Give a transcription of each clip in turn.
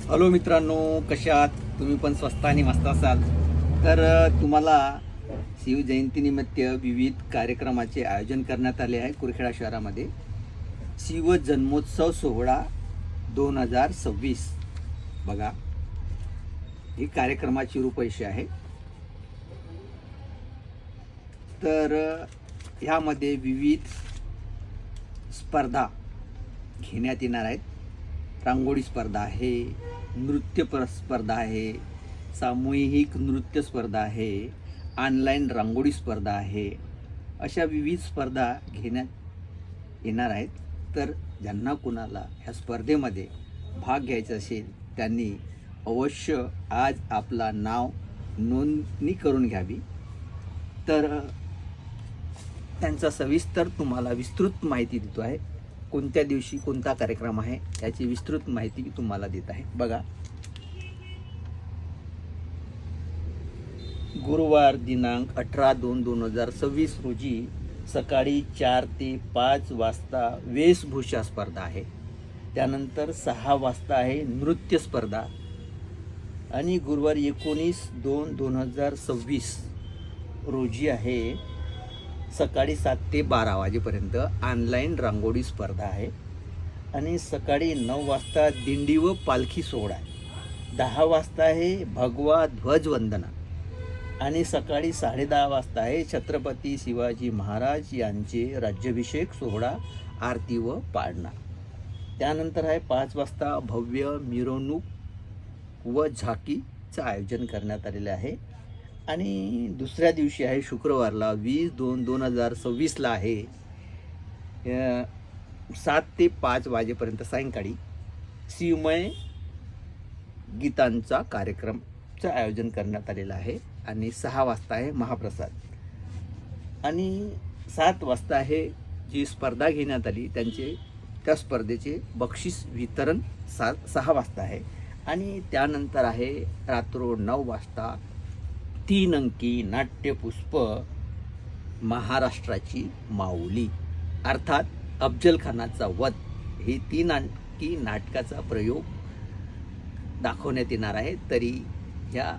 Hello मित्रांनो, कशा आहात तुम्ही? पण स्वस्त आणि मस्त असाल तर तुम्हाला शिवजयंतीनिमित्त विविध कार्यक्रमाचे आयोजन करण्यात आले आहे. कुरखेडा शहरामध्ये शिव जन्मोत्सव सोहळा 2026 बघा, ही कार्यक्रमाची रूपरेषा आहे. तर ह्यामध्ये विविध स्पर्धा घेण्यात येणार आहेत. रांगोळी स्पर्धा आहे, नृत्य स्पर्धा आहे, सामूहिक नृत्य स्पर्धा आहे, ऑनलाईन रांगोळी स्पर्धा आहे. अशा विविध स्पर्धा घेण्यात येणार आहेत. तर ज्यांना कुणाला ह्या स्पर्धेमध्ये भाग घ्यायचा असेल त्यांनी अवश्य आज आपला नाव नोंदणी करून घ्यावी. तर त्यांचा सविस्तर तुम्हाला विस्तृत माहिती देतो आहे. कोणत्या दिवशी कोणता कार्यक्रम आहे याची विस्तृत माहिती तुम्हाला देत आहे. बघा, गुरुवार दिनांक 18/2/2026 रोजी सकाळी 4 ते 5 वाजता वेशभूषा स्पर्धा आहे. त्यानंतर 6 वाजता आहे नृत्य स्पर्धा. आणि गुरुवार 19/2/2026 रोजी आहे सकाळी 7 ते 12 वाजेपर्यंत ऑनलाईन रांगोळी स्पर्धा आहे. आणि सकाळी 9 वाजता दिंडी व पालखी सोहळा आहे. 10 वाजता आहे भगवा ध्वजवंदना. आणि सकाळी 10:30 वाजता आहे छत्रपती शिवाजी महाराज यांचे राज्याभिषेक सोहळा, आरती व पाळणा. त्यानंतर आहे 5 वाजता भव्य मिरवणूक व झाकीचं आयोजन करण्यात आलेलं आहे. आणि दुसऱ्या दिवशी आहे शुक्रवारला 20/2/2026 आहे 7 ते 5 वाजेपर्यंत सायंकाळी शिवमय गीतांचा कार्यक्रमचं आयोजन करण्यात आलेलं आहे. आणि 6 वाजता आहे महाप्रसाद. आणि 7 वाजता आहे जी स्पर्धा घेण्यात आली त्या स्पर्धेचे बक्षीस वितरण 6 वाजता आहे. आणि त्यानंतर आहे रात्र 9 वाजता 3 अंकी नाट्यपुष्प महाराष्ट्राची माऊली अर्थात अफजल खानाचा वध, हे 3 अंकी नाटकाचा प्रयोग दाखवण्यात येणार आहे. तरी या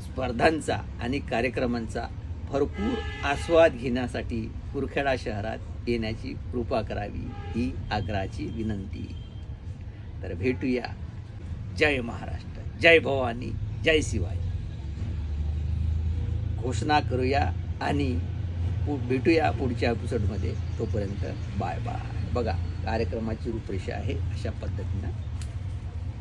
स्पर्धांचा आणि कार्यक्रमांचा भरपूर आस्वाद घेण्यासाठी कुरखेडा शहरात येण्याची कृपा करावी ही आग्रहाची विनंती. तर भेटूया. जय महाराष्ट्र, जय भवानी, जय शिवाय घोषणा करूया आणि भेटूया पुढच्या एपिसोडमध्ये. तोपर्यंत बाय बाय. बघा, कार्यक्रमाची रूपरेषा आहे अशा पद्धतीनं